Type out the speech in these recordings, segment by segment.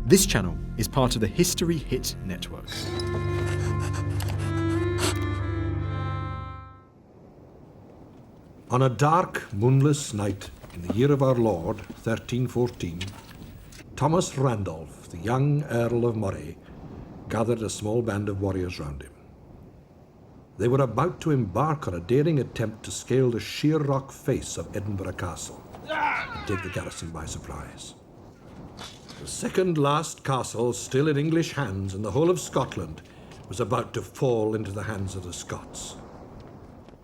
This channel is part of the History Hit network. On a dark, moonless night in the year of our Lord, 1314, Thomas Randolph, the young Earl of Moray, gathered a small band of warriors round him. They were about to embark on a daring attempt to scale the sheer rock face of Edinburgh Castle and take the garrison by surprise. The second last castle, still in English hands in the whole of Scotland, was about to fall into the hands of the Scots.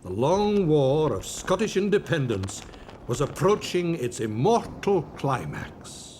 The long war of Scottish independence was approaching its immortal climax.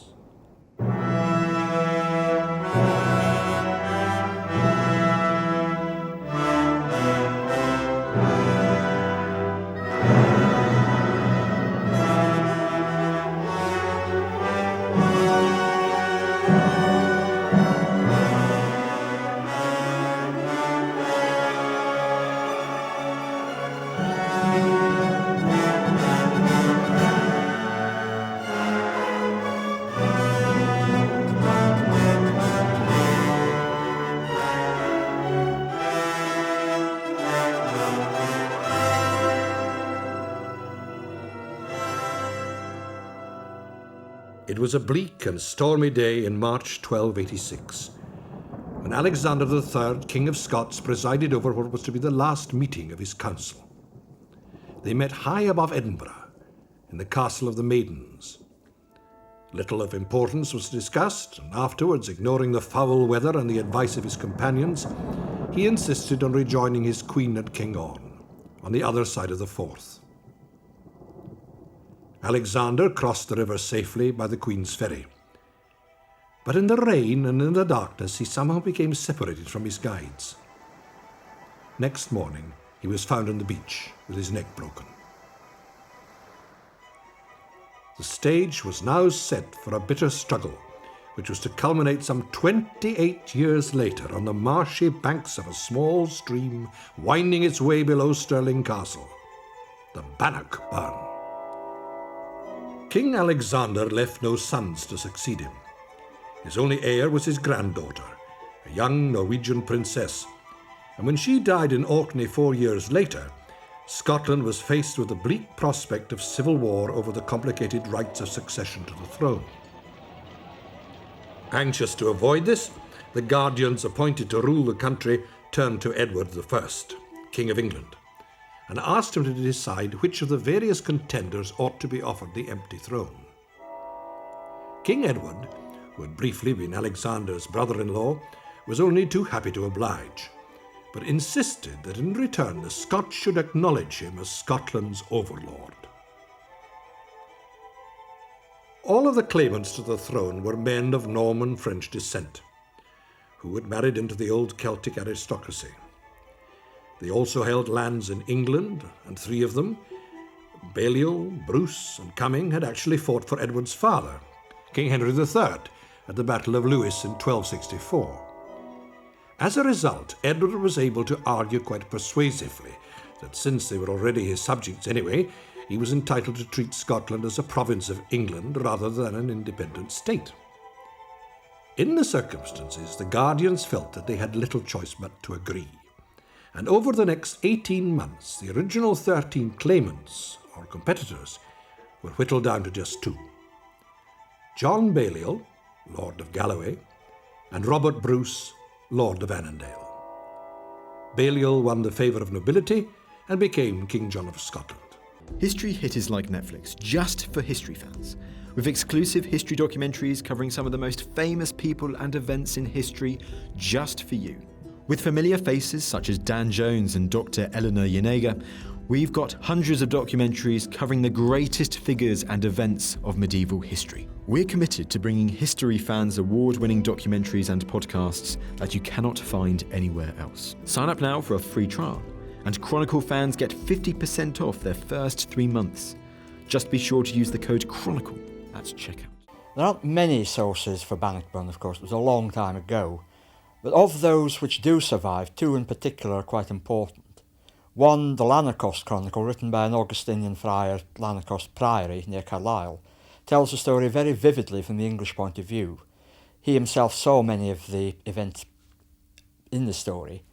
It was a bleak and stormy day in March 1286, when Alexander III, King of Scots, presided over what was to be the last meeting of his council. They met high above Edinburgh, in the Castle of the Maidens. Little of importance was discussed, and afterwards, ignoring the foul weather and the advice of his companions, he insisted on rejoining his queen at Kingaun, on the other side of the Forth. Alexander crossed the river safely by the Queen's Ferry. But in the rain and in the darkness, he somehow became separated from his guides. Next morning, he was found on the beach with his neck broken. The stage was now set for a bitter struggle, which was to culminate some 28 years later on the marshy banks of a small stream winding its way below Stirling Castle, the Bannockburn. King Alexander left no sons to succeed him. His only heir was his granddaughter, a young Norwegian princess, and when she died in Orkney 4 years later, Scotland was faced with the bleak prospect of civil war over the complicated rights of succession to the throne. Anxious to avoid this, the guardians appointed to rule the country turned to Edward I, King of England, and asked him to decide which of the various contenders ought to be offered the empty throne. King Edward, who had briefly been Alexander's brother-in-law, was only too happy to oblige, but insisted that in return the Scots should acknowledge him as Scotland's overlord. All of the claimants to the throne were men of Norman French descent, who had married into the old Celtic aristocracy. They also held lands in England, and three of them, Balliol, Bruce, and Cumming, had actually fought for Edward's father, King Henry III, at the Battle of Lewes in 1264. As a result, Edward was able to argue quite persuasively that since they were already his subjects anyway, he was entitled to treat Scotland as a province of England rather than an independent state. In the circumstances, the guardians felt that they had little choice but to agree. And over the next 18 months, the original 13 claimants, or competitors, were whittled down to just two: John Balliol, Lord of Galloway, and Robert Bruce, Lord of Annandale. Balliol won the favour of nobility and became King John of Scotland. History Hit is like Netflix, just for history fans, with exclusive history documentaries covering some of the most famous people and events in history just for you. With familiar faces such as Dan Jones and Dr. Eleanor Yanega, we've got hundreds of documentaries covering the greatest figures and events of medieval history. We're committed to bringing history fans award-winning documentaries and podcasts that you cannot find anywhere else. Sign up now for a free trial, and Chronicle fans get 50% off their first 3 months. Just be sure to use the code Chronicle at checkout. There aren't many sources for Bannockburn, of course. It was a long time ago. But of those which do survive, two in particular are quite important. One, the Lanercost Chronicle, written by an Augustinian friar at Lanercost Priory near Carlisle, tells the story very vividly from the English point of view. He himself saw many of the events in the story,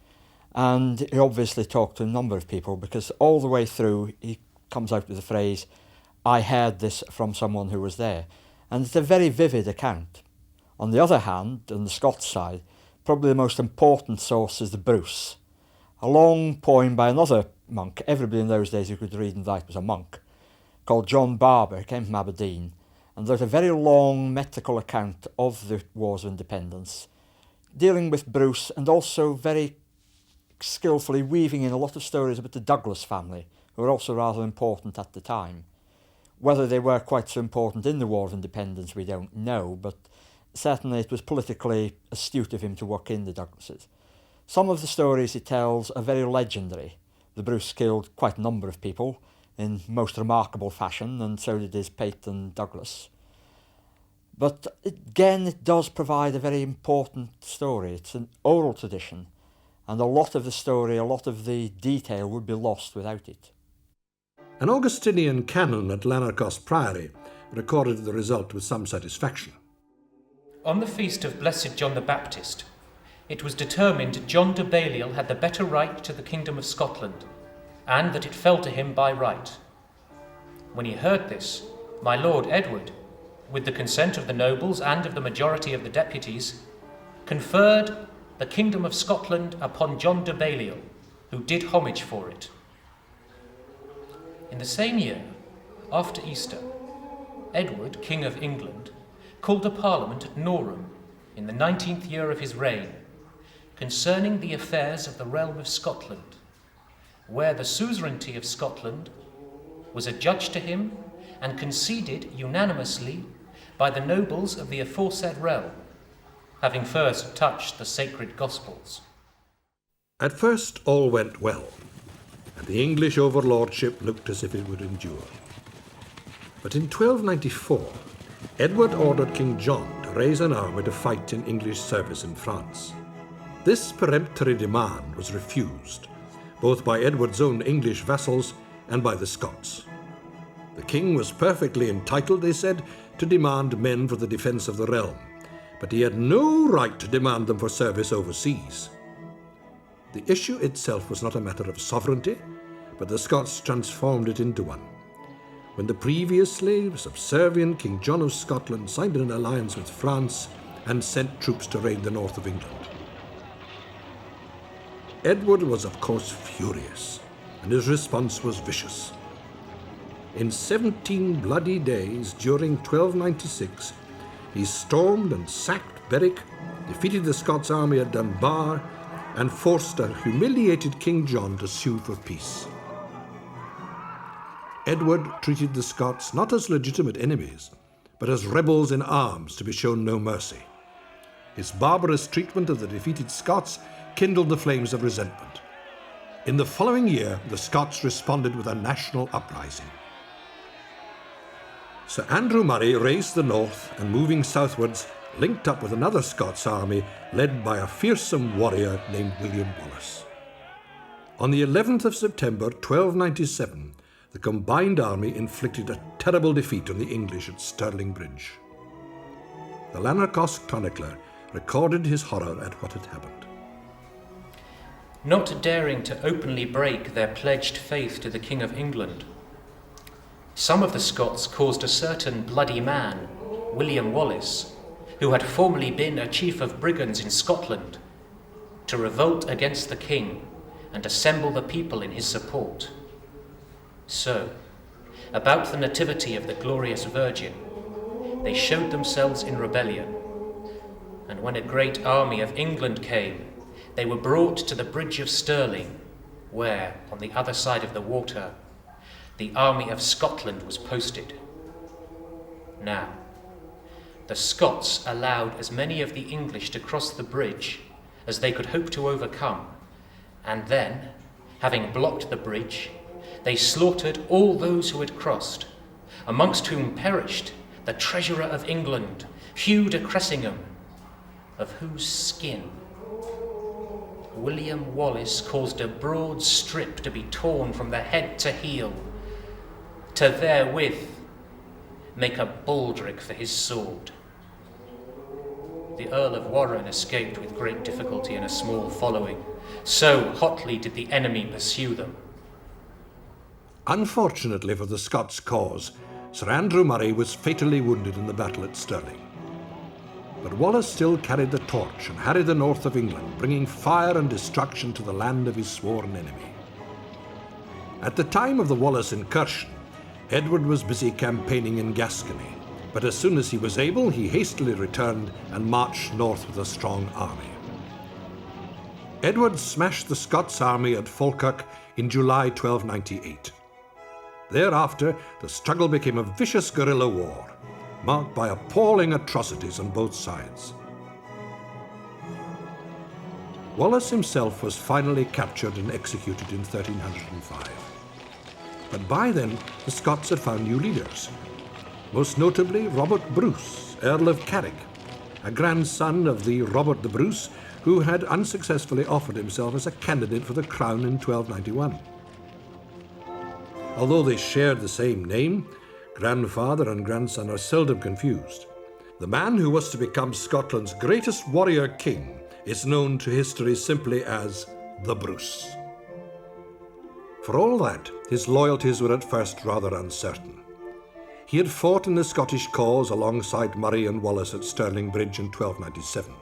and he obviously talked to a number of people, because all the way through he comes out with the phrase, "I heard this from someone who was there." And it's a very vivid account. On the other hand, on the Scots side, probably the most important source is the Bruce, a long poem by another monk. Everybody in those days who could read and write was a monk, called John Barber, who came from Aberdeen. And there's a very long metrical account of the Wars of Independence, dealing with Bruce, and also very skillfully weaving in a lot of stories about the Douglas family, who were also rather important at the time. Whether they were quite so important in the War of Independence, we don't know, but certainly it was politically astute of him to work in the Douglases. Some of the stories he tells are very legendary. The Bruce killed quite a number of people in most remarkable fashion, and so did his patron Douglas. But again, it does provide a very important story. It's an oral tradition, and a lot of the story, a lot of the detail would be lost without it. An Augustinian canon at Lanercost Priory recorded the result with some satisfaction. On the feast of Blessed John the Baptist, it was determined John de Balliol had the better right to the kingdom of Scotland, and that it fell to him by right. When he heard this, my Lord Edward, with the consent of the nobles and of the majority of the deputies, conferred the kingdom of Scotland upon John de Balliol, who did homage for it. In the same year, after Easter, Edward, King of England, called a parliament at Norham in the 19th year of his reign, concerning the affairs of the realm of Scotland, where the suzerainty of Scotland was adjudged to him and conceded unanimously by the nobles of the aforesaid realm, having first touched the sacred Gospels. At first all went well, and the English overlordship looked as if it would endure. But in 1294, Edward ordered King John to raise an army to fight in English service in France. This peremptory demand was refused, both by Edward's own English vassals and by the Scots. The king was perfectly entitled, they said, to demand men for the defence of the realm, but he had no right to demand them for service overseas. The issue itself was not a matter of sovereignty, but the Scots transformed it into one, when the previously subservient King John of Scotland signed an alliance with France and sent troops to raid the north of England. Edward was of course furious, and his response was vicious. In 17 bloody days during 1296, he stormed and sacked Berwick, defeated the Scots army at Dunbar, and forced a humiliated King John to sue for peace. Edward treated the Scots not as legitimate enemies, but as rebels in arms to be shown no mercy. His barbarous treatment of the defeated Scots kindled the flames of resentment. In the following year, the Scots responded with a national uprising. Sir Andrew Murray raised the north and, moving southwards, linked up with another Scots army led by a fearsome warrior named William Wallace. On the 11th of September 1297, the combined army inflicted a terrible defeat on the English at Stirling Bridge. The Lanercost chronicler recorded his horror at what had happened. Not daring to openly break their pledged faith to the King of England, some of the Scots caused a certain bloody man, William Wallace, who had formerly been a chief of brigands in Scotland, to revolt against the king and assemble the people in his support. So, about the nativity of the glorious Virgin, they showed themselves in rebellion, and when a great army of England came, they were brought to the bridge of Stirling, where, on the other side of the water, the army of Scotland was posted. Now, the Scots allowed as many of the English to cross the bridge as they could hope to overcome, and then, having blocked the bridge, they slaughtered all those who had crossed, amongst whom perished the treasurer of England, Hugh de Cressingham, of whose skin William Wallace caused a broad strip to be torn from the head to heel, to therewith make a baldric for his sword. the Earl of Warren escaped with great difficulty and a small following. So hotly did the enemy pursue them. Unfortunately for the Scots cause, Sir Andrew Murray was fatally wounded in the battle at Stirling. But Wallace still carried the torch and harried the north of England, bringing fire and destruction to the land of his sworn enemy. At the time of the Wallace incursion, Edward was busy campaigning in Gascony, but as soon as he was able, he hastily returned and marched north with a strong army. Edward smashed the Scots army at Falkirk in July 1298. Thereafter, the struggle became a vicious guerrilla war, marked by appalling atrocities on both sides. Wallace himself was finally captured and executed in 1305. But by then, the Scots had found new leaders, most notably Robert Bruce, Earl of Carrick, a grandson of the Robert the Bruce who had unsuccessfully offered himself as a candidate for the crown in 1291. Although they shared the same name, grandfather and grandson are seldom confused. The man who was to become Scotland's greatest warrior king is known to history simply as the Bruce. For all that, his loyalties were at first rather uncertain. He had fought in the Scottish cause alongside Murray and Wallace at Stirling Bridge in 1297.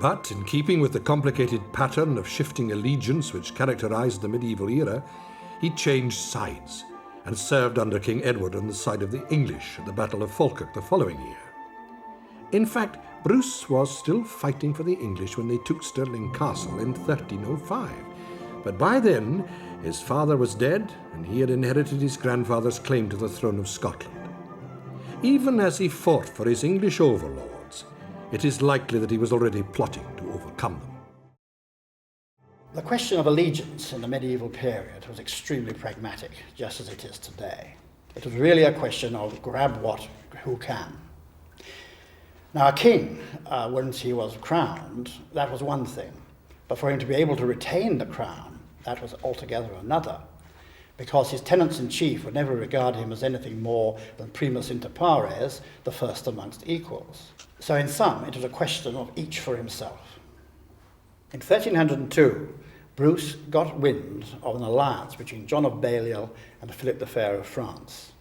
But, in keeping with the complicated pattern of shifting allegiance which characterised the medieval era, he changed sides and served under King Edward on the side of the English at the Battle of Falkirk the following year. In fact, Bruce was still fighting for the English when they took Stirling Castle in 1305. But by then, his father was dead and he had inherited his grandfather's claim to the throne of Scotland. Even as he fought for his English overlords, it is likely that he was already plotting to overcome them. The question of allegiance in the medieval period was extremely pragmatic, just as it is today. It was really a question of grab what, who can. Now, a king, once he was crowned, that was one thing. But for him to be able to retain the crown, that was altogether another, because his tenants-in-chief would never regard him as anything more than primus inter pares, the first amongst equals. So in sum, it was a question of each for himself. In 1302, Bruce got wind of an alliance between John of Balliol and Philip the Fair of France.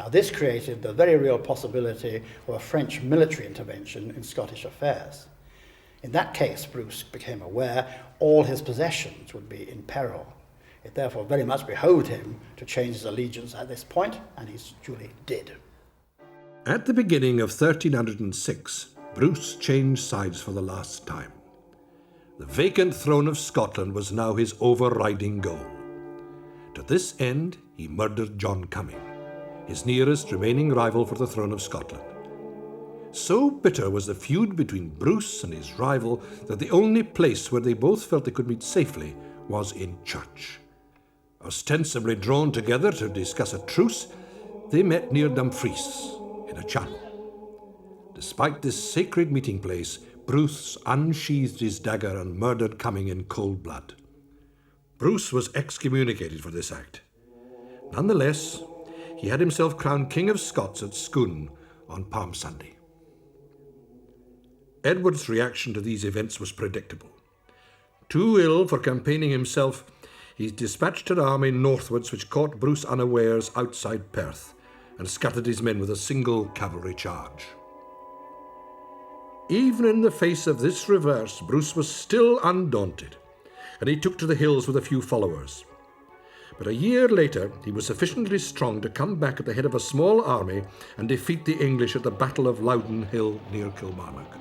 Now, this created the very real possibility of a French military intervention in Scottish affairs. In that case, Bruce became aware all his possessions would be in peril. It therefore very much behoved him to change his allegiance at this point, and he duly did. At the beginning of 1306, Bruce changed sides for the last time. The vacant throne of Scotland was now his overriding goal. To this end, he murdered John Comyn, his nearest remaining rival for the throne of Scotland. So bitter was the feud between Bruce and his rival that the only place where they both felt they could meet safely was in church. Ostensibly drawn together to discuss a truce, they met near Dumfries in a chapel. Despite this sacred meeting place, Bruce unsheathed his dagger and murdered Comyn in cold blood. Bruce was excommunicated for this act. Nonetheless, he had himself crowned King of Scots at Scone on Palm Sunday. Edward's reaction to these events was predictable. Too ill for campaigning himself, he dispatched an army northwards which caught Bruce unawares outside Perth and scattered his men with a single cavalry charge. Even in the face of this reverse, Bruce was still undaunted, and he took to the hills with a few followers. But a year later, he was sufficiently strong to come back at the head of a small army and defeat the English at the Battle of Loudon Hill near Kilmarnock.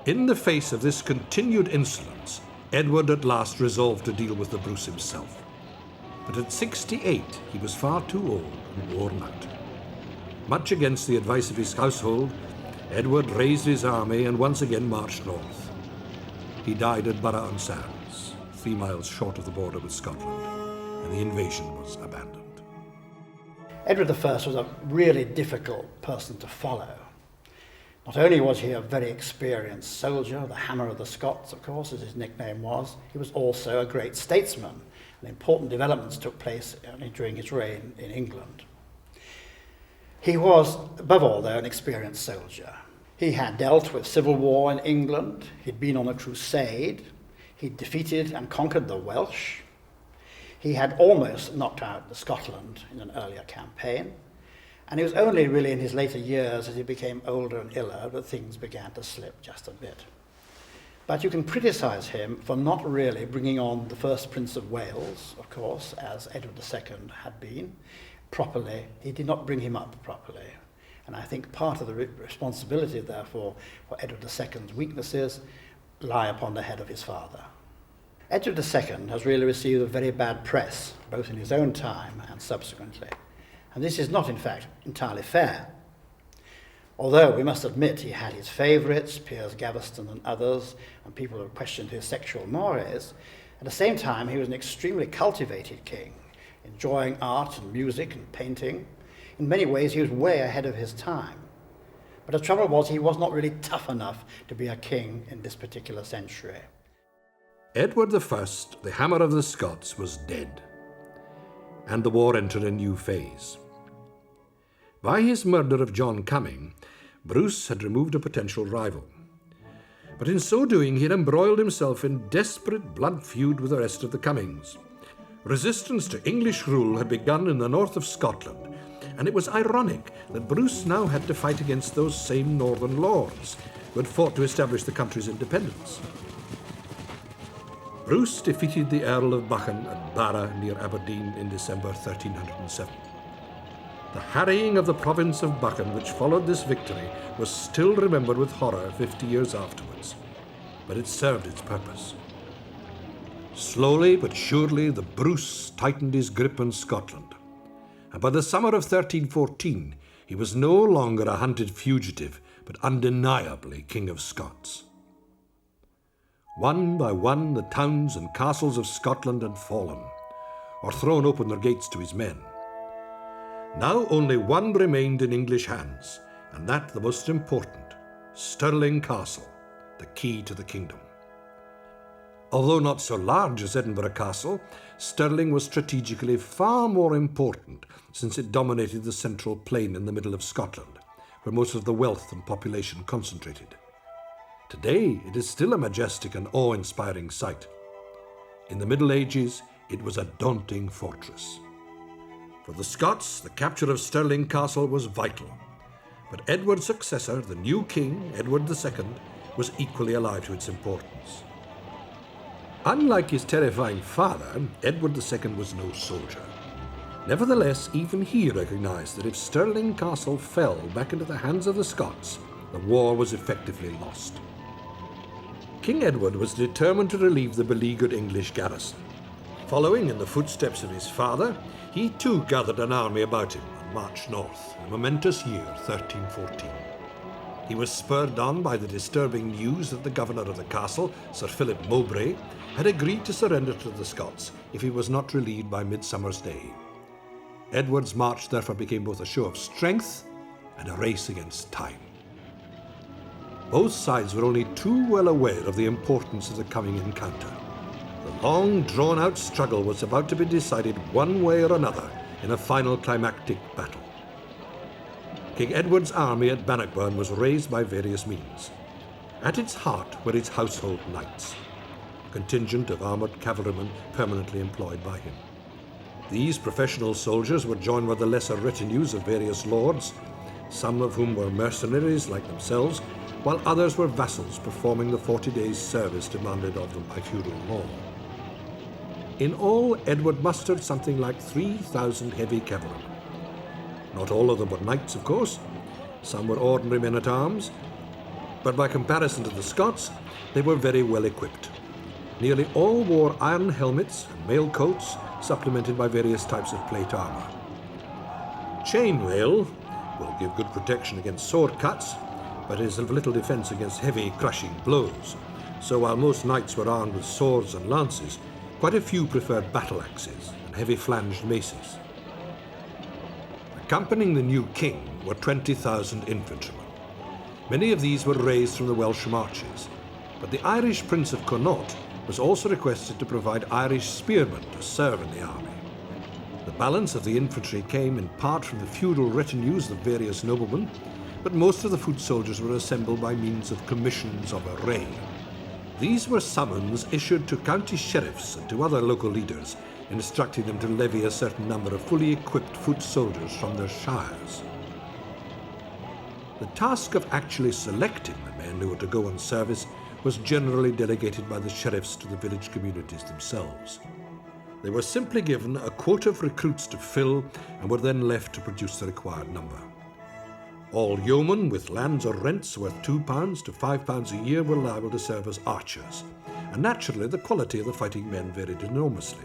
In the face of this continued insolence, Edward at last resolved to deal with the Bruce himself. But at 68, he was far too old and worn out. Much against the advice of his household, Edward raised his army and once again marched north. He died at Burgh-on-Sands, 3 miles short of the border with Scotland, and the invasion was abandoned. Edward I was a really difficult person to follow. Not only was he a very experienced soldier, the Hammer of the Scots, of course, as his nickname was, he was also a great statesman, and important developments took place during his reign in England. He was, above all, though, an experienced soldier. He had dealt with civil war in England, he'd been on a crusade, he'd defeated and conquered the Welsh, he had almost knocked out Scotland in an earlier campaign, and it was only really in his later years as he became older and iller that things began to slip just a bit. But you can criticise him for not really bringing on the first Prince of Wales, of course, as Edward II had been, properly. He did not bring him up properly. And I think part of the responsibility, therefore, for Edward II's weaknesses lie upon the head of his father. Edward II has really received a very bad press, both in his own time and subsequently. And this is not, in fact, entirely fair. Although we must admit he had his favourites, Piers Gaveston and others, and people who questioned his sexual mores, at the same time he was an extremely cultivated king, enjoying art and music and painting. In many ways he was way ahead of his time. But the trouble was he was not really tough enough to be a king in this particular century. Edward I, the Hammer of the Scots, was dead, and the war entered a new phase. By his murder of John Cumming, Bruce had removed a potential rival. But in so doing, he had embroiled himself in desperate blood feud with the rest of the Cummings. Resistance to English rule had begun in the north of Scotland, and it was ironic that Bruce now had to fight against those same northern lords who had fought to establish the country's independence. Bruce defeated the Earl of Buchan at Barra near Aberdeen in December 1307. The harrying of the province of Buchan which followed this victory was still remembered with horror 50 years afterwards, but it served its purpose. Slowly but surely the Bruce tightened his grip on Scotland, and by the summer of 1314 he was no longer a hunted fugitive, but undeniably King of Scots. One by one the towns and castles of Scotland had fallen, or thrown open their gates to his men. Now only one remained in English hands, and that the most important, Stirling Castle, the key to the kingdom. Although not so large as Edinburgh Castle, Stirling was strategically far more important since it dominated the central plain in the middle of Scotland, where most of the wealth and population concentrated. Today, it is still a majestic and awe-inspiring sight. In the Middle Ages, it was a daunting fortress. For the Scots, the capture of Stirling Castle was vital, but Edward's successor, the new king, Edward II, was equally alive to its importance. Unlike his terrifying father, Edward II was no soldier. Nevertheless, even he recognised that if Stirling Castle fell back into the hands of the Scots, the war was effectively lost. King Edward was determined to relieve the beleaguered English garrison. Following in the footsteps of his father, he too gathered an army about him and marched north in the momentous year 1314. He was spurred on by the disturbing news that the governor of the castle, Sir Philip Mowbray, had agreed to surrender to the Scots if he was not relieved by Midsummer's Day. Edward's march therefore became both a show of strength and a race against time. Both sides were only too well aware of the importance of the coming encounter. The long, drawn-out struggle was about to be decided one way or another in a final climactic battle. King Edward's army at Bannockburn was raised by various means. At its heart were its household knights, a contingent of armoured cavalrymen permanently employed by him. These professional soldiers were joined by the lesser retinues of various lords, some of whom were mercenaries like themselves, while others were vassals performing the 40 days' service demanded of them by feudal law. In all, Edward mustered something like 3,000 heavy cavalry. Not all of them were knights, of course. Some were ordinary men-at-arms, but by comparison to the Scots, they were very well equipped. Nearly all wore iron helmets and mail coats, supplemented by various types of plate armour. Chainmail will give good protection against sword cuts, but is of little defence against heavy, crushing blows. So while most knights were armed with swords and lances, quite a few preferred battle axes and heavy flanged maces. Accompanying the new king were 20,000 infantrymen. Many of these were raised from the Welsh marches, but the Irish Prince of Connaught was also requested to provide Irish spearmen to serve in the army. The balance of the infantry came in part from the feudal retinues of various noblemen, but most of the foot soldiers were assembled by means of commissions of array. These were summons issued to county sheriffs and to other local leaders, instructing them to levy a certain number of fully equipped foot soldiers from their shires. The task of actually selecting the men who were to go on service was generally delegated by the sheriffs to the village communities themselves. They were simply given a quota of recruits to fill and were then left to produce the required number. All yeomen with lands or rents worth £2 to £5 a year were liable to serve as archers, and naturally the quality of the fighting men varied enormously.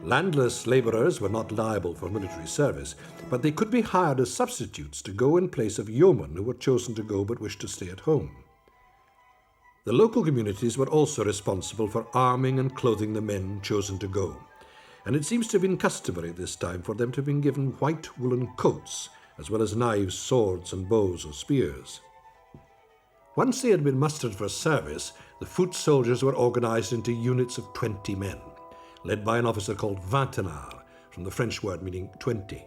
Landless labourers were not liable for military service, but they could be hired as substitutes to go in place of yeomen who were chosen to go but wished to stay at home. The local communities were also responsible for arming and clothing the men chosen to go, and it seems to have been customary this time for them to have been given white woolen coats, as well as knives, swords, and bows or spears. Once they had been mustered for service, the foot soldiers were organised into units of 20 men, led by an officer called vingtenaire, from the French word meaning 20.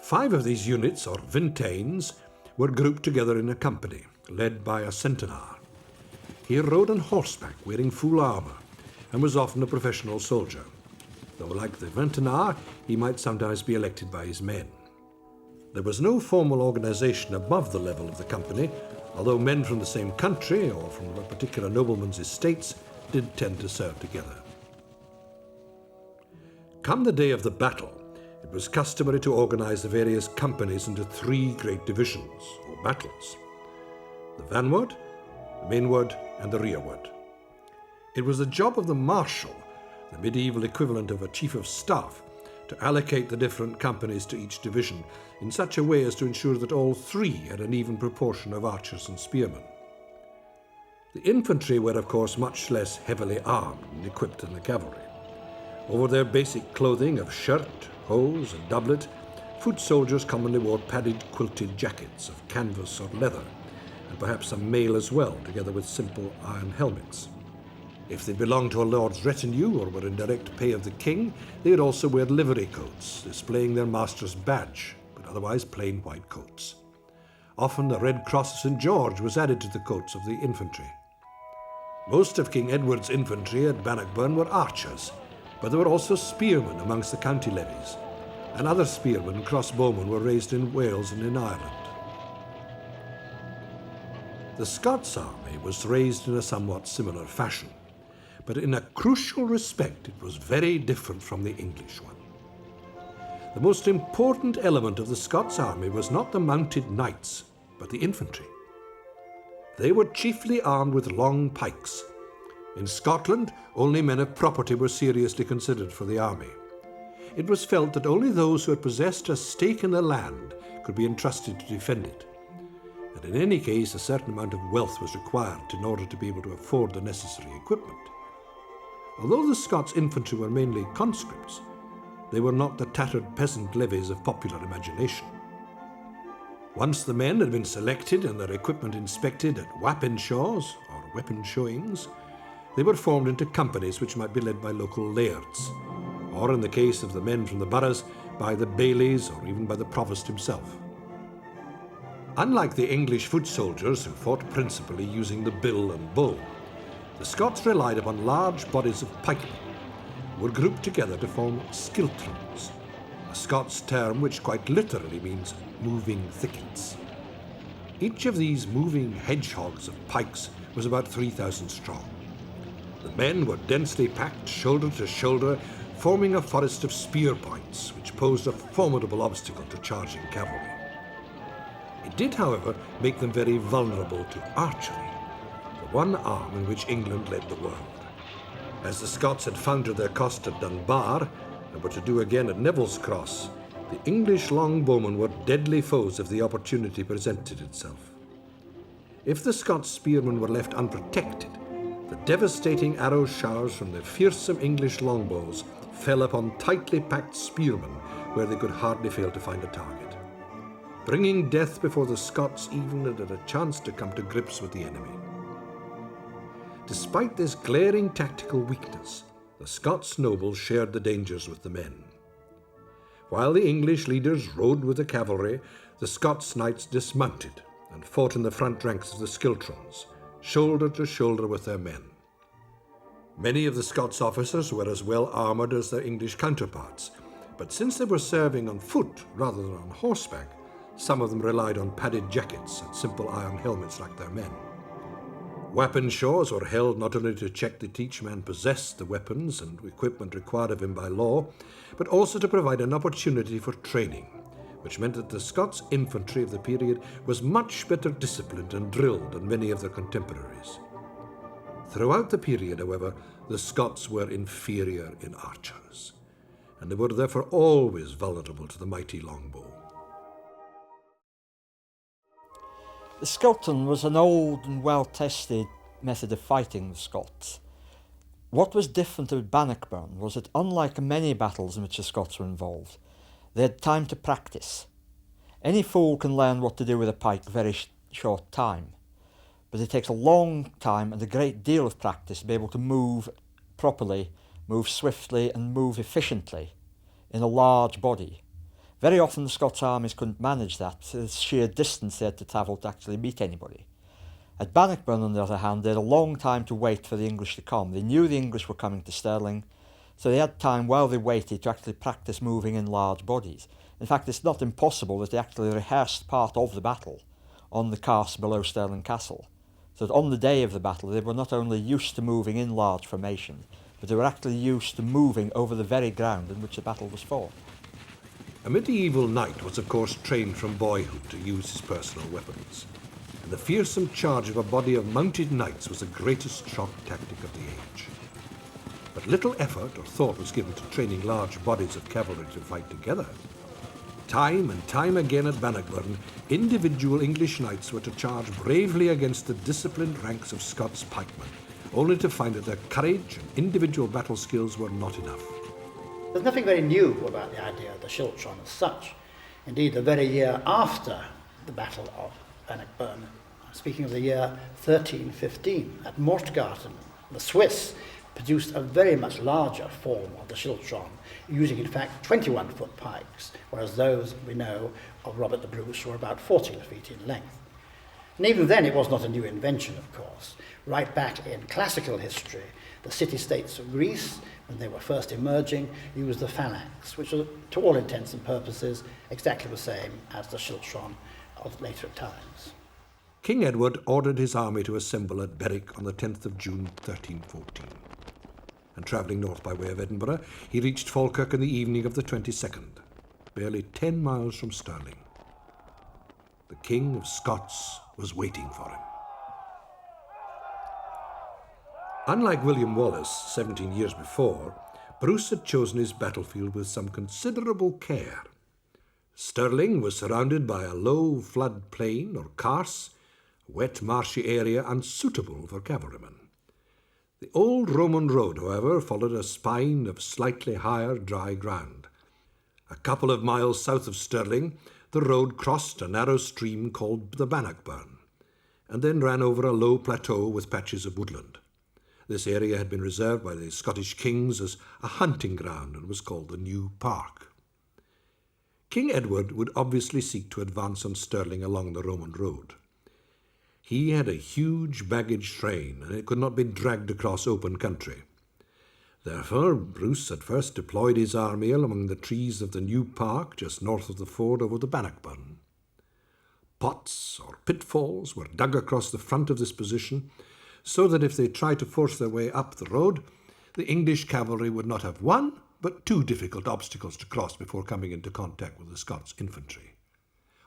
5 of these units, or vingtaines, were grouped together in a company, led by a centenaire. He rode on horseback, wearing full armour, and was often a professional soldier, though like the vingtenaire, he might sometimes be elected by his men. There was no formal organisation above the level of the company, although men from the same country or from a particular nobleman's estates did tend to serve together. Come the day of the battle, it was customary to organise the various companies into 3 great divisions, or battles: the vanward, the mainward, and the rearward. It was the job of the marshal, the medieval equivalent of a chief of staff, to allocate the different companies to each division in such a way as to ensure that all 3 had an even proportion of archers and spearmen. The infantry were of course much less heavily armed and equipped than the cavalry. Over their basic clothing of shirt, hose and doublet, foot soldiers commonly wore padded quilted jackets of canvas or leather, and perhaps some mail as well, together with simple iron helmets. If they belonged to a lord's retinue or were in direct pay of the king, they would also wear livery coats, displaying their master's badge, but otherwise plain white coats. Often a red cross of St. George was added to the coats of the infantry. Most of King Edward's infantry at Bannockburn were archers, but there were also spearmen amongst the county levies, and other spearmen and crossbowmen were raised in Wales and in Ireland. The Scots army was raised in a somewhat similar fashion, but in a crucial respect it was very different from the English one. The most important element of the Scots army was not the mounted knights, but the infantry. They were chiefly armed with long pikes. In Scotland, only men of property were seriously considered for the army. It was felt that only those who had possessed a stake in the land could be entrusted to defend it, and in any case a certain amount of wealth was required in order to be able to afford the necessary equipment. Although the Scots infantry were mainly conscripts, they were not the tattered peasant levies of popular imagination. Once the men had been selected and their equipment inspected at Wappenshaws, or weapon showings, they were formed into companies which might be led by local lairds, or in the case of the men from the boroughs, by the bailies or even by the provost himself. Unlike the English foot soldiers, who fought principally using the bill and bow, the Scots relied upon large bodies of pikemen, who were grouped together to form skiltrons, a Scots term which quite literally means moving thickets. Each of these moving hedgehogs of pikes was about 3,000 strong. The men were densely packed shoulder to shoulder, forming a forest of spear points, which posed a formidable obstacle to charging cavalry. It did, however, make them very vulnerable to archery, the one arm in which England led the world. As the Scots had found to their cost at Dunbar, and were to do again at Neville's Cross, the English longbowmen were deadly foes if the opportunity presented itself. If the Scots spearmen were left unprotected, the devastating arrow showers from the fearsome English longbows fell upon tightly packed spearmen where they could hardly fail to find a target, bringing death before the Scots even had a chance to come to grips with the enemy. Despite this glaring tactical weakness, the Scots nobles shared the dangers with the men. While the English leaders rode with the cavalry, the Scots knights dismounted and fought in the front ranks of the schiltrons, shoulder to shoulder with their men. Many of the Scots officers were as well armoured as their English counterparts, but since they were serving on foot rather than on horseback, some of them relied on padded jackets and simple iron helmets like their men. Weapon shows were held not only to check that each man possessed the weapons and equipment required of him by law, but also to provide an opportunity for training, which meant that the Scots infantry of the period was much better disciplined and drilled than many of their contemporaries. Throughout the period, however, the Scots were inferior in archers, and they were therefore always vulnerable to the mighty longbow. The Skilton was an old and well-tested method of fighting the Scots. What was different about Bannockburn was that, unlike many battles in which the Scots were involved, they had time to practice. Any fool can learn what to do with a pike in a very short time, but it takes a long time and a great deal of practice to be able to move properly, move swiftly and move efficiently in a large body. Very often the Scots armies couldn't manage that, so the sheer distance they had to travel to actually meet anybody. At Bannockburn, on the other hand, they had a long time to wait for the English to come. They knew the English were coming to Stirling, so they had time while they waited to actually practice moving in large bodies. In fact, it's not impossible that they actually rehearsed part of the battle on the carse below Stirling Castle, so that on the day of the battle they were not only used to moving in large formation, but they were actually used to moving over the very ground in which the battle was fought. A medieval knight was of course trained from boyhood to use his personal weapons, and the fearsome charge of a body of mounted knights was the greatest shock tactic of the age. But little effort or thought was given to training large bodies of cavalry to fight together. Time and time again at Bannockburn, individual English knights were to charge bravely against the disciplined ranks of Scots pikemen, only to find that their courage and individual battle skills were not enough. There's nothing very new about the idea of the schiltron as such. Indeed, the very year after the Battle of Bannockburn, speaking of the year 1315, at Mortgarten, the Swiss produced a very much larger form of the schiltron, using in fact 21-foot pikes, whereas those we know of Robert the Bruce were about 14 feet in length. And even then it was not a new invention, of course. Right back in classical history, the city-states of Greece, when they were first emerging, used the phalanx, which was, to all intents and purposes, exactly the same as the schiltron of later times. King Edward ordered his army to assemble at Berwick on the 10th of June 1314. And travelling north by way of Edinburgh, he reached Falkirk in the evening of the 22nd, barely 10 miles from Stirling. The King of Scots was waiting for him. Unlike William Wallace 17 years before, Bruce had chosen his battlefield with some considerable care. Stirling was surrounded by a low flood plain or carse, a wet marshy area unsuitable for cavalrymen. The old Roman road, however, followed a spine of slightly higher dry ground. A couple of miles south of Stirling, the road crossed a narrow stream called the Bannockburn, and then ran over a low plateau with patches of woodland. This area had been reserved by the Scottish kings as a hunting ground and was called the New Park. King Edward would obviously seek to advance on Stirling along the Roman road. He had a huge baggage train, and it could not be dragged across open country. Therefore, Bruce at first deployed his army among the trees of the New Park just north of the ford over the Bannockburn. Pots or pitfalls were dug across the front of this position, so that if they tried to force their way up the road, the English cavalry would not have one, but two difficult obstacles to cross before coming into contact with the Scots infantry.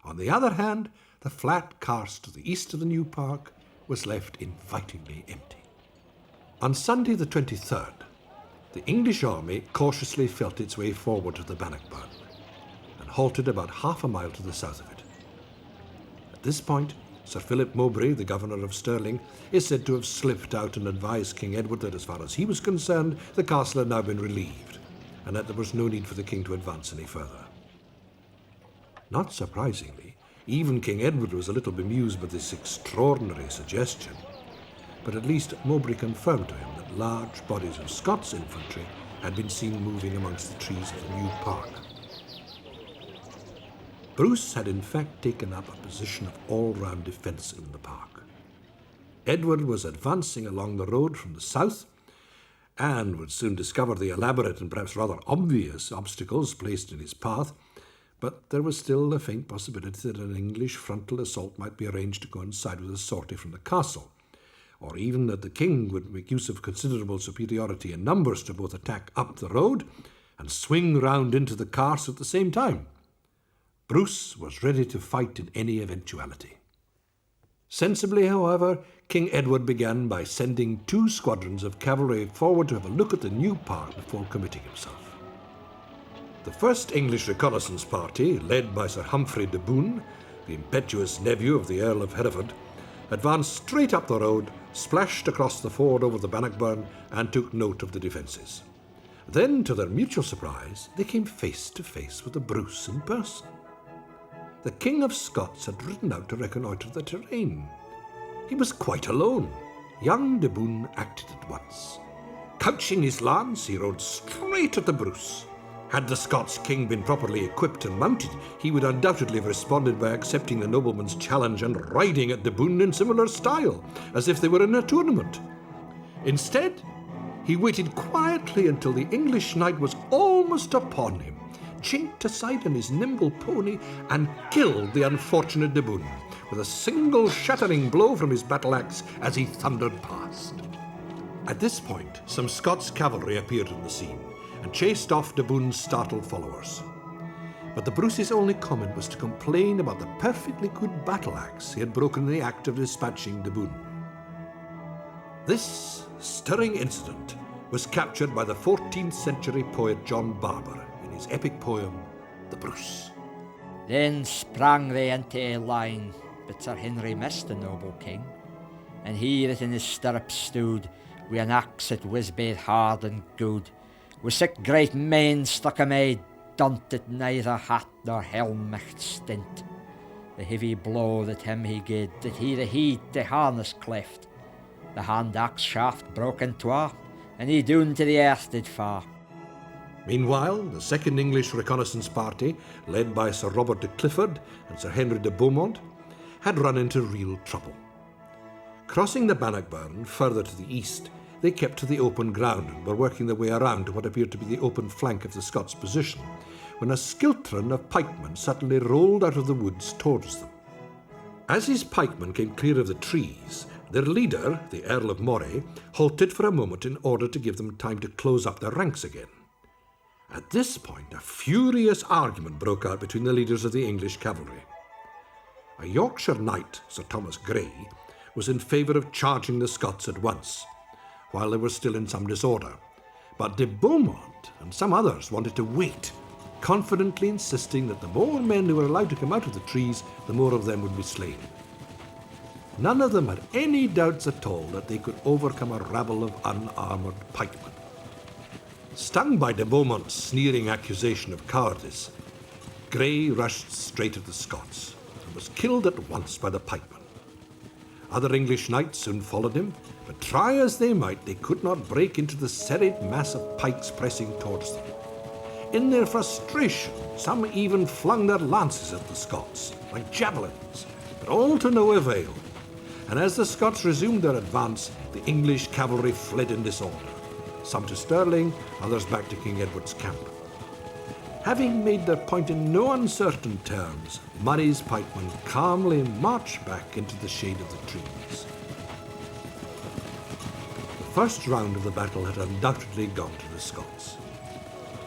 On the other hand, the flat carse to the east of the New Park was left invitingly empty. On Sunday the 23rd, the English army cautiously felt its way forward to the Bannockburn and halted about half a mile to the south of it. At this point, Sir Philip Mowbray, the governor of Stirling, is said to have slipped out and advised King Edward that as far as he was concerned, the castle had now been relieved, and that there was no need for the king to advance any further. Not surprisingly, even King Edward was a little bemused by this extraordinary suggestion, but at least Mowbray confirmed to him that large bodies of Scots infantry had been seen moving amongst the trees of the New Park. Bruce had in fact taken up a position of all-round defence in the park. Edward was advancing along the road from the south and would soon discover the elaborate and perhaps rather obvious obstacles placed in his path, but there was still a faint possibility that an English frontal assault might be arranged to coincide with a sortie from the castle, or even that the king would make use of considerable superiority in numbers to both attack up the road and swing round into the Carse at the same time. Bruce was ready to fight in any eventuality. Sensibly, however, King Edward began by sending 2 squadrons of cavalry forward to have a look at the new park before committing himself. The first English reconnaissance party, led by Sir Humphrey de Bohun, the impetuous nephew of the Earl of Hereford, advanced straight up the road, splashed across the ford over the Bannockburn, and took note of the defences. Then, to their mutual surprise, they came face to face with the Bruce in person. The King of Scots had ridden out to reconnoitre the terrain. He was quite alone. Young de Bohun acted at once. Couching his lance, he rode straight at the Bruce. Had the Scots king been properly equipped and mounted, he would undoubtedly have responded by accepting the nobleman's challenge and riding at de Bohun in similar style, as if they were in a tournament. Instead, he waited quietly until the English knight was almost upon him, chinked aside on his nimble pony, and killed the unfortunate de Bohun with a single shattering blow from his battle-axe as he thundered past. At this point, some Scots cavalry appeared on the scene and chased off de Bohun's startled followers. But the Bruce's only comment was to complain about the perfectly good battle-axe he had broken in the act of dispatching de Bohun. This stirring incident was captured by the 14th century poet John Barber in his epic poem, The Bruce. Then sprang they into a line, but Sir Henry missed the noble king, and he that in his stirrups stood, wi' an axe that was baith hard and good, with 6 great men stuck amae, dunt that neither hat nor helm micht stint. The heavy blow that him he gave, that he the heat the harness cleft, the hand axe shaft broke in twa, and he down to the earth did fa. Meanwhile, the second English reconnaissance party, led by Sir Robert de Clifford and Sir Henry de Beaumont, had run into real trouble. Crossing the Bannockburn further to the east, they kept to the open ground and were working their way around to what appeared to be the open flank of the Scots position, when a skiltron of pikemen suddenly rolled out of the woods towards them. As his pikemen came clear of the trees, their leader, the Earl of Moray, halted for a moment in order to give them time to close up their ranks again. At this point, a furious argument broke out between the leaders of the English cavalry. A Yorkshire knight, Sir Thomas Grey, was in favour of charging the Scots at once, while they were still in some disorder, but de Beaumont and some others wanted to wait, confidently insisting that the more men who were allowed to come out of the trees, the more of them would be slain. None of them had any doubts at all that they could overcome a rabble of unarmoured pikemen. Stung by de Beaumont's sneering accusation of cowardice, Grey rushed straight at the Scots and was killed at once by the pikemen. Other English knights soon followed him, but try as they might, they could not break into the serried mass of pikes pressing towards them. In their frustration, some even flung their lances at the Scots, like javelins, but all to no avail. And as the Scots resumed their advance, the English cavalry fled in disorder, some to Stirling, others back to King Edward's camp. Having made their point in no uncertain terms, Murray's pikemen calmly marched back into the shade of the trees. The first round of the battle had undoubtedly gone to the Scots.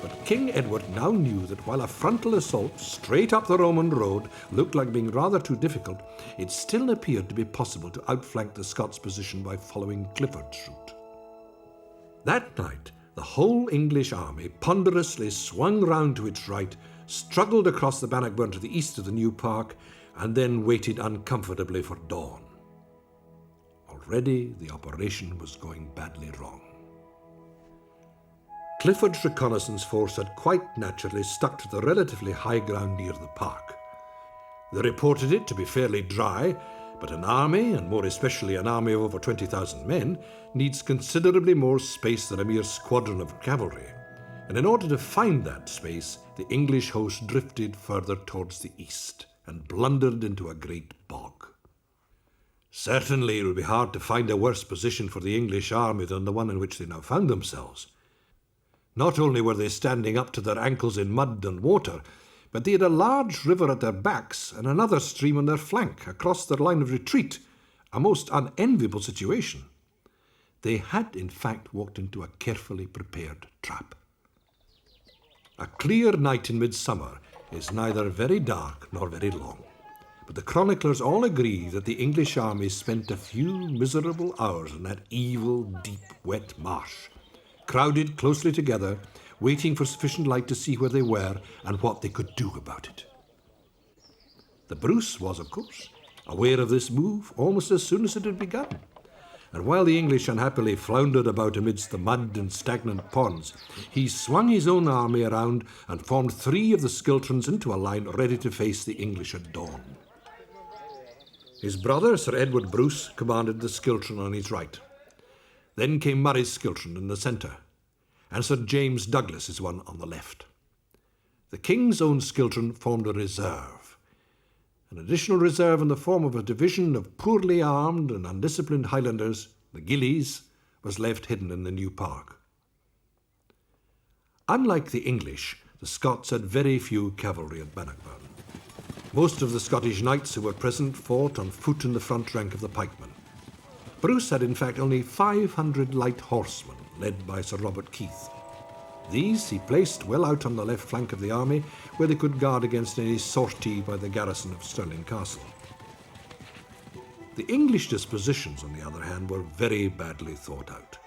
But King Edward now knew that while a frontal assault straight up the Roman road looked like being rather too difficult, it still appeared to be possible to outflank the Scots' position by following Clifford's route. That night, the whole English army ponderously swung round to its right, struggled across the Bannockburn to the east of the new park, and then waited uncomfortably for dawn. Already the operation was going badly wrong. Clifford's reconnaissance force had quite naturally stuck to the relatively high ground near the park. They reported it to be fairly dry, but an army, and more especially an army of over 20,000 men, needs considerably more space than a mere squadron of cavalry, And in order to find that space, the English host drifted further towards the east and blundered into a great bog. Certainly it would be hard to find a worse position for the English army than the one in which they now found themselves. Not only were they standing up to their ankles in mud and water, but they had a large river at their backs and another stream on their flank across their line of retreat, a most unenviable situation. They had, in fact, walked into a carefully prepared trap. A clear night in midsummer is neither very dark nor very long, but the chroniclers all agree that the English army spent a few miserable hours in that evil, deep, wet marsh, crowded closely together, waiting for sufficient light to see where they were and what they could do about it. The Bruce was, of course, aware of this move almost as soon as it had begun, and while the English unhappily floundered about amidst the mud and stagnant ponds, he swung his own army around and formed 3 of the schiltrons into a line ready to face the English at dawn. His brother, Sir Edward Bruce, commanded the schiltron on his right. Then came Murray's schiltron in the centre, and Sir James Douglas's one on the left. The King's own schiltron formed a reserve. An additional reserve in the form of a division of poorly armed and undisciplined Highlanders, the Gillies, was left hidden in the new park. Unlike the English, the Scots had very few cavalry at Bannockburn. Most of the Scottish knights who were present fought on foot in the front rank of the pikemen. Bruce had in fact only 500 light horsemen, led by Sir Robert Keith. These he placed well out on the left flank of the army, where they could guard against any sortie by the garrison of Stirling Castle. The English dispositions, on the other hand, were very badly thought out.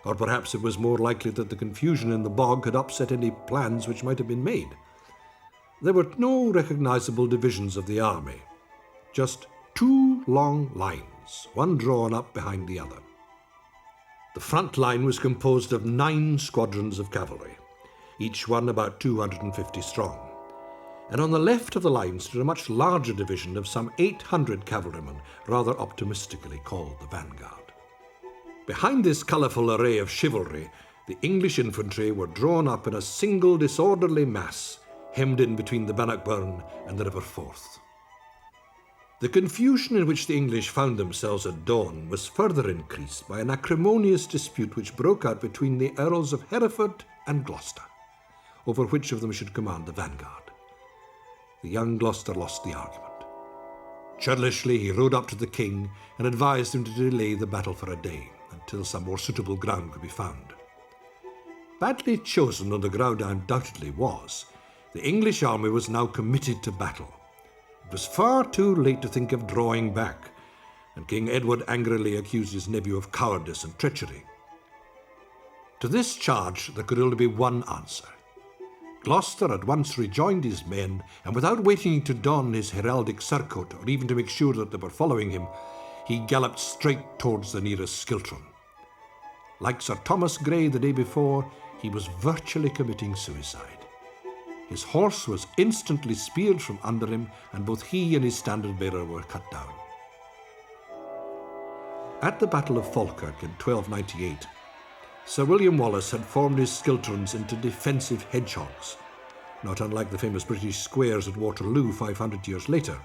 Or perhaps it was more likely that the confusion in the bog had upset any plans which might have been made. There were no recognisable divisions of the army, just 2 long lines, one drawn up behind the other. The front line was composed of 9 squadrons of cavalry, each one about 250 strong. And on the left of the line stood a much larger division of some 800 cavalrymen, rather optimistically called the vanguard. Behind this colourful array of chivalry, the English infantry were drawn up in a single disorderly mass, hemmed in between the Bannockburn and the River Forth. The confusion in which the English found themselves at dawn was further increased by an acrimonious dispute which broke out between the Earls of Hereford and Gloucester, over which of them should command the vanguard. The young Gloucester lost the argument. Churlishly he rode up to the king and advised him to delay the battle for a day, until some more suitable ground could be found. Badly chosen though the ground undoubtedly was, the English army was now committed to battle. It was far too late to think of drawing back, and King Edward angrily accused his nephew of cowardice and treachery. To this charge there could only be one answer. Gloucester at once rejoined his men, and without waiting to don his heraldic surcoat or even to make sure that they were following him, he galloped straight towards the nearest schiltron. Like Sir Thomas Grey the day before, he was virtually committing suicide. His horse was instantly speared from under him, and both he and his standard-bearer were cut down. At the Battle of Falkirk in 1298, Sir William Wallace had formed his schiltrons into defensive hedgehogs, not unlike the famous British squares at Waterloo 500 years later.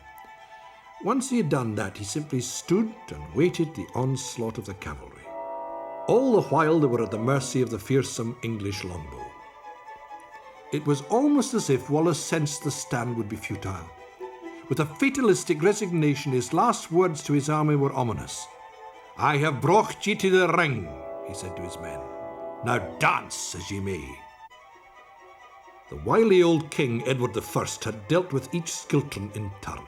Once he had done that, he simply stood and waited the onslaught of the cavalry. All the while they were at the mercy of the fearsome English longbow. It was almost as if Wallace sensed the stand would be futile. With a fatalistic resignation, his last words to his army were ominous. "I have brought ye to the ring," he said to his men. "Now dance as ye may." The wily old King Edward I had dealt with each schiltron in turn.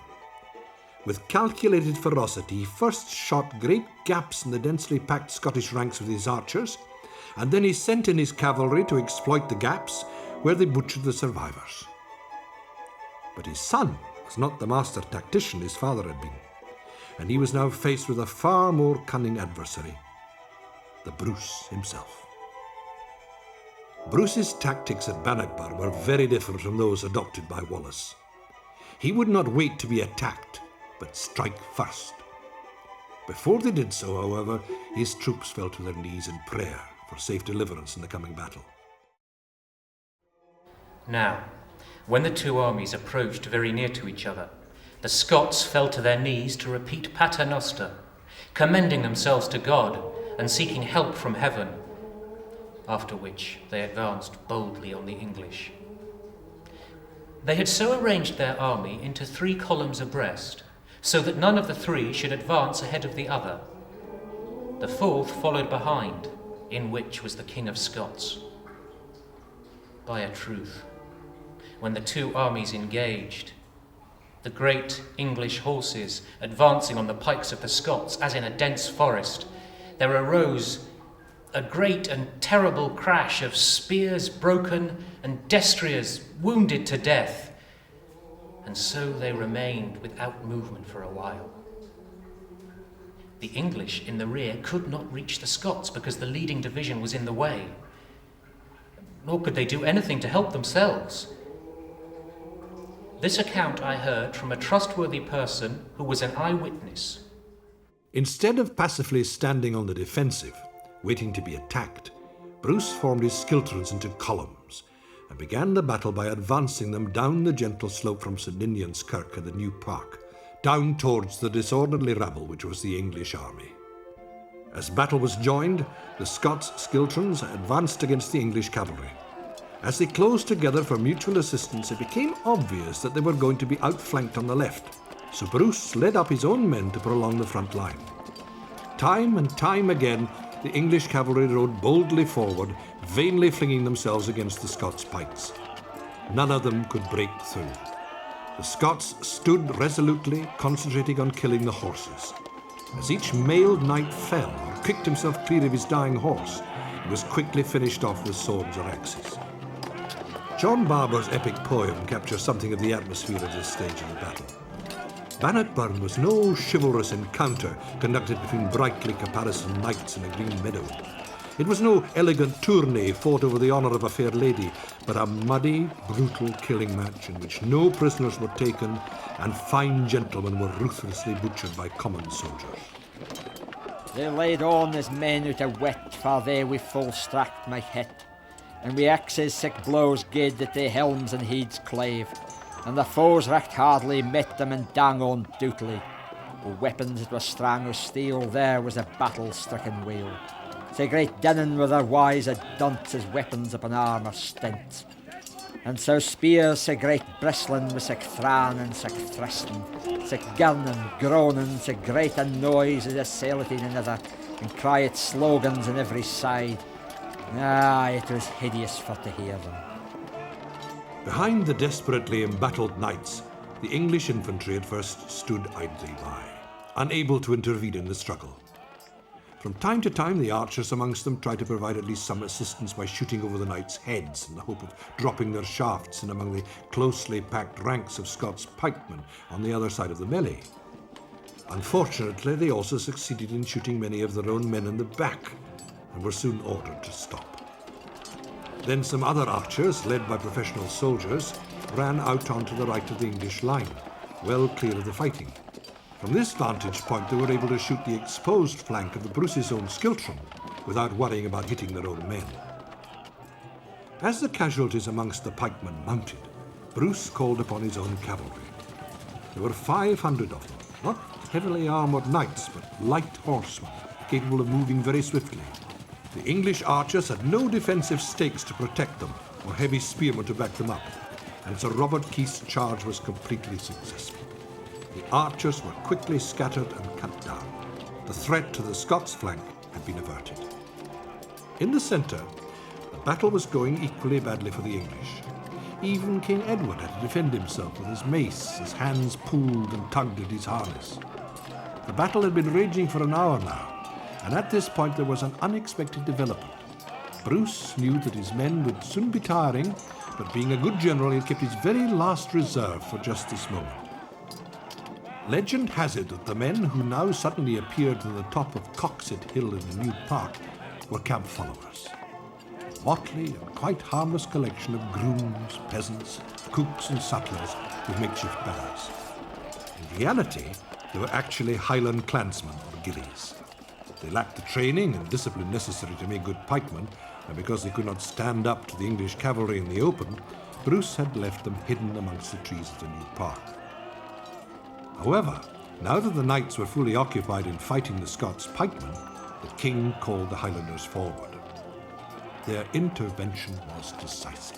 With calculated ferocity, he first shot great gaps in the densely packed Scottish ranks with his archers, and then he sent in his cavalry to exploit the gaps, where they butchered the survivors. But his son was not the master tactician his father had been, and he was now faced with a far more cunning adversary, the Bruce himself. Bruce's tactics at Bannockburn were very different from those adopted by Wallace. He would not wait to be attacked, but strike first. Before they did so, however, his troops fell to their knees in prayer for safe deliverance in the coming battle. Now, when the two armies approached very near to each other, the Scots fell to their knees to repeat Pater Noster, commending themselves to God and seeking help from heaven, after which they advanced boldly on the English. They had so arranged their army into 3 columns abreast, so that none of the 3 should advance ahead of the other. The 4th followed behind, in which was the King of Scots. By a truth, when the 2 armies engaged, the great English horses advancing on the pikes of the Scots as in a dense forest, there arose a great and terrible crash of spears broken and destriers wounded to death, and so they remained without movement for a while. The English in the rear could not reach the Scots because the leading division was in the way, nor could they do anything to help themselves. This account I heard from a trustworthy person who was an eyewitness. Instead of passively standing on the defensive, waiting to be attacked, Bruce formed his schiltrons into columns and began the battle by advancing them down the gentle slope from St Ninian's Kirk and the New Park, down towards the disorderly rabble which was the English army. As battle was joined, the Scots schiltrons advanced against the English cavalry. As they closed together for mutual assistance, it became obvious that they were going to be outflanked on the left, so Bruce led up his own men to prolong the front line. Time and time again, the English cavalry rode boldly forward, vainly flinging themselves against the Scots' pikes. None of them could break through. The Scots stood resolutely, concentrating on killing the horses. As each mailed knight fell or kicked himself clear of his dying horse, he was quickly finished off with swords or axes. John Barbour's epic poem captures something of the atmosphere of this stage of the battle. Bannockburn was no chivalrous encounter conducted between brightly caparisoned knights in a green meadow. It was no elegant tourney fought over the honour of a fair lady, but a muddy, brutal killing match in which no prisoners were taken and fine gentlemen were ruthlessly butchered by common soldiers. They laid on as men out of wet, for they wi' full stracht might hit, and wi' axes sick blows gaed that they helms and heads clave, and the foes recht hardly met them and dang on doutly. With weapons it was strong as steel, there was a battle-stricken wheel. Sae great dinning were their wise at dunce as weapons upon armour stints. And so spears sae great bristling with sic thran and sic thrusting, sic gurning, groaning, sic great a noise as assailed in another, and cried slogans on every side. Ah, it was hideous for to hear them. Behind the desperately embattled knights, the English infantry at first stood idly by, unable to intervene in the struggle. From time to time, the archers amongst them tried to provide at least some assistance by shooting over the knights' heads in the hope of dropping their shafts in among the closely packed ranks of Scots pikemen on the other side of the melee. Unfortunately, they also succeeded in shooting many of their own men in the back and were soon ordered to stop. Then some other archers, led by professional soldiers, ran out onto the right of the English line, well clear of the fighting. From this vantage point, they were able to shoot the exposed flank of the Bruce's own schiltron without worrying about hitting their own men. As the casualties amongst the pikemen mounted, Bruce called upon his own cavalry. There were 500 of them, not heavily armoured knights, but light horsemen, capable of moving very swiftly. The English archers had no defensive stakes to protect them, or heavy spearmen to back them up, and Sir Robert Keith's charge was completely successful. The archers were quickly scattered and cut down. The threat to the Scots flank had been averted. In the centre, the battle was going equally badly for the English. Even King Edward had to defend himself with his mace, his hands pulled and tugged at his harness. The battle had been raging for an hour now, and at this point there was an unexpected development. Bruce knew that his men would soon be tiring, but being a good general, he had kept his very last reserve for just this moment. Legend has it that the men who now suddenly appeared to the top of Coxet Hill in the New Park were camp followers. A motley and quite harmless collection of grooms, peasants, cooks and sutlers with makeshift banners. In reality, they were actually Highland clansmen or gillies. They lacked the training and discipline necessary to make good pikemen, and because they could not stand up to the English cavalry in the open, Bruce had left them hidden amongst the trees of the new park. However, now that the knights were fully occupied in fighting the Scots pikemen, the king called the Highlanders forward. Their intervention was decisive.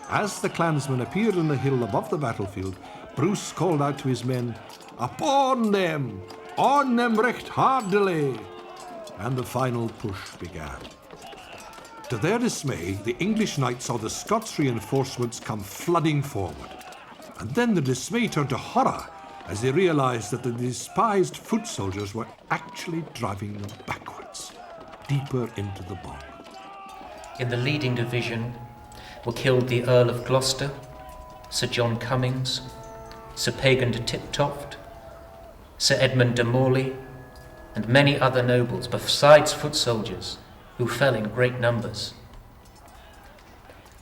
As the clansmen appeared on the hill above the battlefield, Bruce called out to his men, "Upon them! On them recht hardily!" And the final push began. To their dismay, the English knights saw the Scots reinforcements come flooding forward. And then the dismay turned to horror as they realized that the despised foot soldiers were actually driving them backwards, deeper into the bog. In the leading division were killed the Earl of Gloucester, Sir John Cummings, Sir Pagan de Tiptoft, Sir Edmund de Morley, and many other nobles, besides foot soldiers, who fell in great numbers.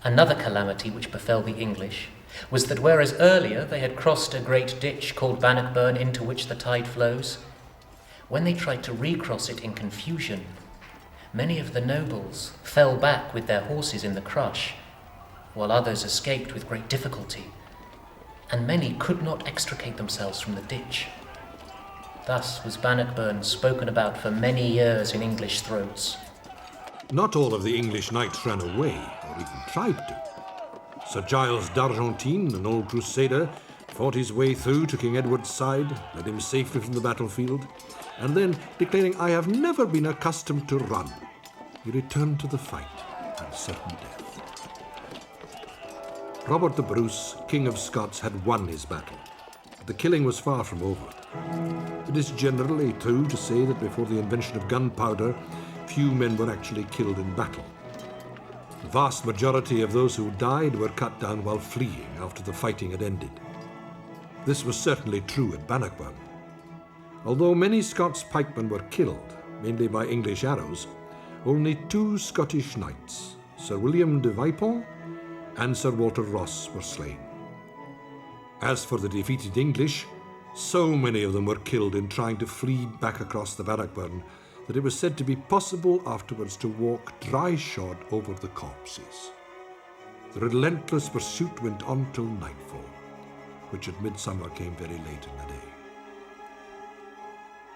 Another calamity which befell the English was that whereas earlier they had crossed a great ditch called Bannockburn into which the tide flows, when they tried to recross it in confusion, many of the nobles fell back with their horses in the crush, while others escaped with great difficulty, and many could not extricate themselves from the ditch. Thus was Bannockburn spoken about for many years in English throats. Not all of the English knights ran away, or even tried to. Sir Giles d'Argentine, an old crusader, fought his way through to King Edward's side, led him safely from the battlefield, and then, declaring, "I have never been accustomed to run," he returned to the fight and certain death. Robert the Bruce, King of Scots, had won his battle, but the killing was far from over. It is generally true to say that before the invention of gunpowder, few men were actually killed in battle. The vast majority of those who died were cut down while fleeing after the fighting had ended. This was certainly true at Bannockburn. Although many Scots pikemen were killed, mainly by English arrows, only 2 Scottish knights, Sir William de Vipon and Sir Walter Ross, were slain. As for the defeated English, so many of them were killed in trying to flee back across the Bannockburn that it was said to be possible afterwards to walk dry-shod over the corpses. The relentless pursuit went on till nightfall, which at midsummer came very late in the day.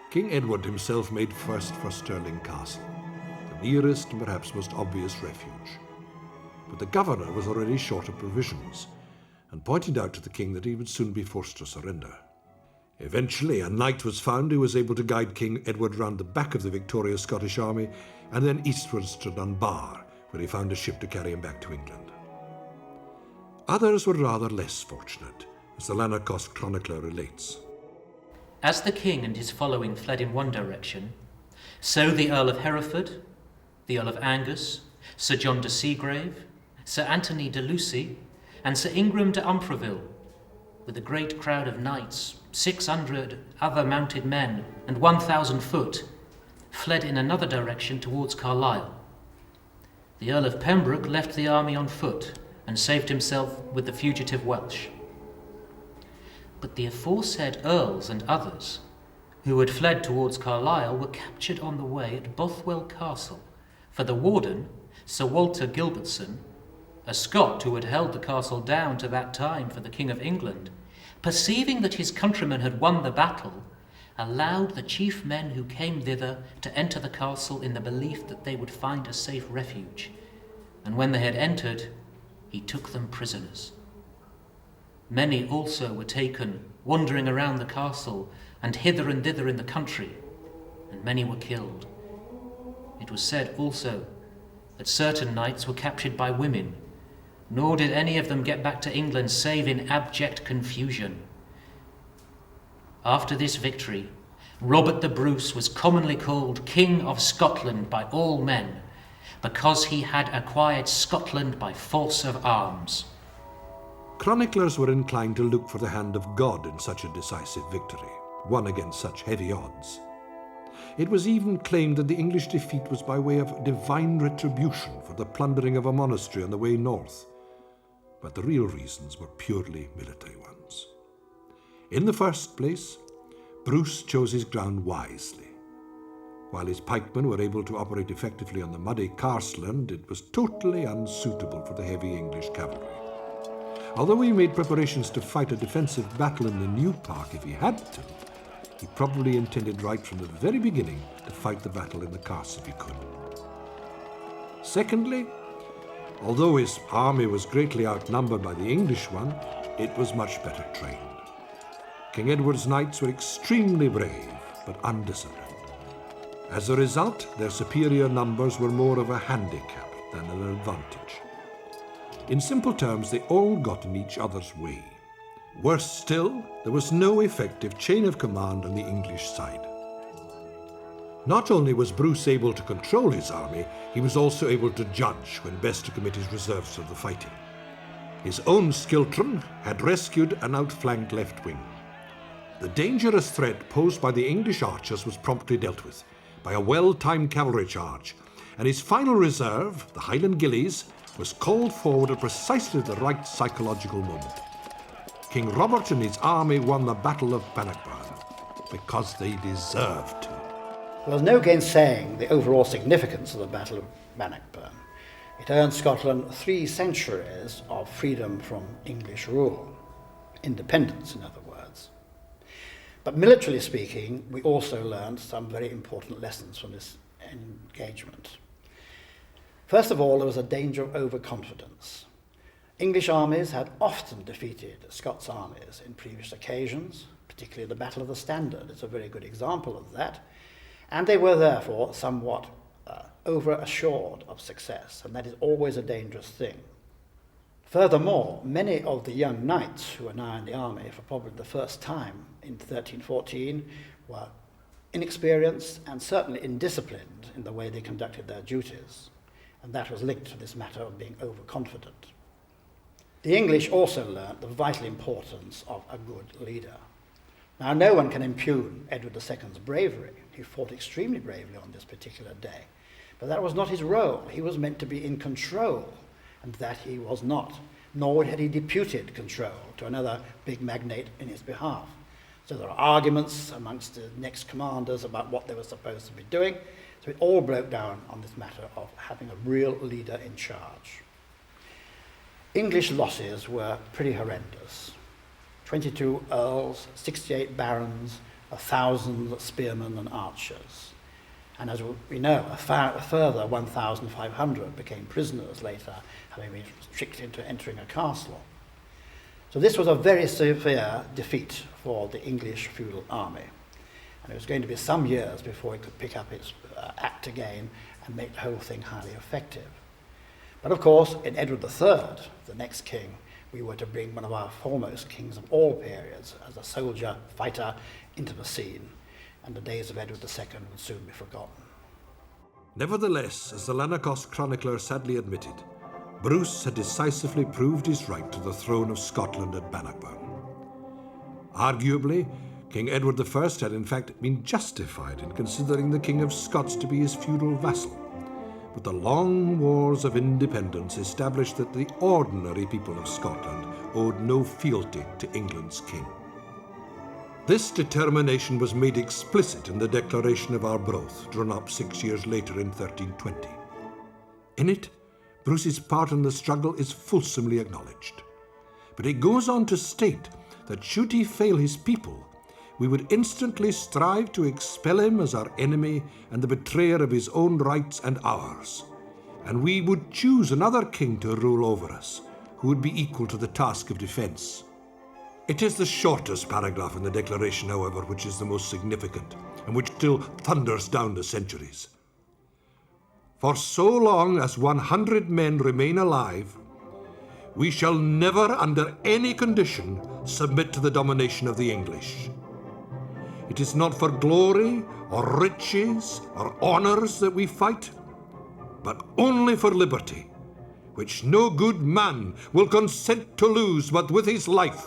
King Edward himself made first for Stirling Castle, the nearest and perhaps most obvious refuge. But the governor was already short of provisions, and pointed out to the king that he would soon be forced to surrender. Eventually, a knight was found who was able to guide King Edward round the back of the victorious Scottish army and then eastwards to Dunbar, where he found a ship to carry him back to England. Others were rather less fortunate, as the Lanarkos chronicler relates. As the king and his following fled in one direction, so the Earl of Hereford, the Earl of Angus, Sir John de Seagrave, Sir Anthony de Lucy, and Sir Ingram de Umfraville, with a great crowd of knights, 600 other mounted men, and 1,000 foot, fled in another direction towards Carlisle. The Earl of Pembroke left the army on foot and saved himself with the fugitive Welsh. But the aforesaid earls and others, who had fled towards Carlisle, were captured on the way at Bothwell Castle, for the warden, Sir Walter Gilbertson, a Scot who had held the castle down to that time for the King of England, perceiving that his countrymen had won the battle, allowed the chief men who came thither to enter the castle in the belief that they would find a safe refuge, and when they had entered, he took them prisoners. Many also were taken, wandering around the castle, and hither and thither in the country, and many were killed. It was said also that certain knights were captured by women, nor did any of them get back to England save in abject confusion. After this victory, Robert the Bruce was commonly called King of Scotland by all men, because he had acquired Scotland by force of arms. Chroniclers were inclined to look for the hand of God in such a decisive victory, won against such heavy odds. It was even claimed that the English defeat was by way of divine retribution for the plundering of a monastery on the way north, but the real reasons were purely military ones. In the first place, Bruce chose his ground wisely. While his pikemen were able to operate effectively on the muddy karstland, it was totally unsuitable for the heavy English cavalry. Although he made preparations to fight a defensive battle in the New Park if he had to, he probably intended right from the very beginning to fight the battle in the castle if he could. Secondly, although his army was greatly outnumbered by the English one, it was much better trained. King Edward's knights were extremely brave, but undisciplined. As a result, their superior numbers were more of a handicap than an advantage. In simple terms, they all got in each other's way. Worse still, there was no effective chain of command on the English side. Not only was Bruce able to control his army, he was also able to judge when best to commit his reserves to the fighting. His own Skiltron had rescued an outflanked left wing. The dangerous threat posed by the English archers was promptly dealt with by a well-timed cavalry charge, and his final reserve, the Highland Gillies, was called forward at precisely the right psychological moment. King Robert and his army won the Battle of Bannockburn because they deserved to. There was no gainsaying the overall significance of the Battle of Bannockburn. It earned Scotland 3 centuries of freedom from English rule, independence in other words. But militarily speaking, we also learned some very important lessons from this engagement. First of all, there was a danger of overconfidence. English armies had often defeated Scots armies in previous occasions, particularly the Battle of the Standard is a very good example of that, and they were therefore somewhat over-assured of success, and that is always a dangerous thing. Furthermore, many of the young knights who were now in the army for probably the first time in 1314 were inexperienced and certainly indisciplined in the way they conducted their duties, and that was linked to this matter of being overconfident. The English also learnt the vital importance of a good leader. Now, no one can impugn Edward II's bravery. He fought extremely bravely on this particular day. But that was not his role. He was meant to be in control, and that he was not, nor had he deputed control to another big magnate in his behalf. So there are arguments amongst the next commanders about what they were supposed to be doing. So it all broke down on this matter of having a real leader in charge. English losses were pretty horrendous. 22 earls, 68 barons, 1,000 spearmen and archers. And as we know, a further 1,500 became prisoners later, having been tricked into entering a castle. So this was a very severe defeat for the English feudal army. And it was going to be some years before it could pick up its act again and make the whole thing highly effective. But of course, in Edward III, the next king, we were to bring one of our foremost kings of all periods as a soldier, fighter, into the scene, and the days of Edward II would soon be forgotten. Nevertheless, as the Lanercost chronicler sadly admitted, Bruce had decisively proved his right to the throne of Scotland at Bannockburn. Arguably, King Edward I had in fact been justified in considering the King of Scots to be his feudal vassal, but the long wars of independence established that the ordinary people of Scotland owed no fealty to England's king. This determination was made explicit in the Declaration of Arbroath, drawn up 6 years later in 1320. In it, Bruce's part in the struggle is fulsomely acknowledged, but it goes on to state that should he fail his people, we would instantly strive to expel him as our enemy and the betrayer of his own rights and ours, and we would choose another king to rule over us, who would be equal to the task of defence. It is the shortest paragraph in the Declaration, however, which is the most significant, and which still thunders down the centuries. For so long as 100 men remain alive, we shall never, under any condition, submit to the domination of the English. It is not for glory, or riches, or honours that we fight, but only for liberty, which no good man will consent to lose but with his life.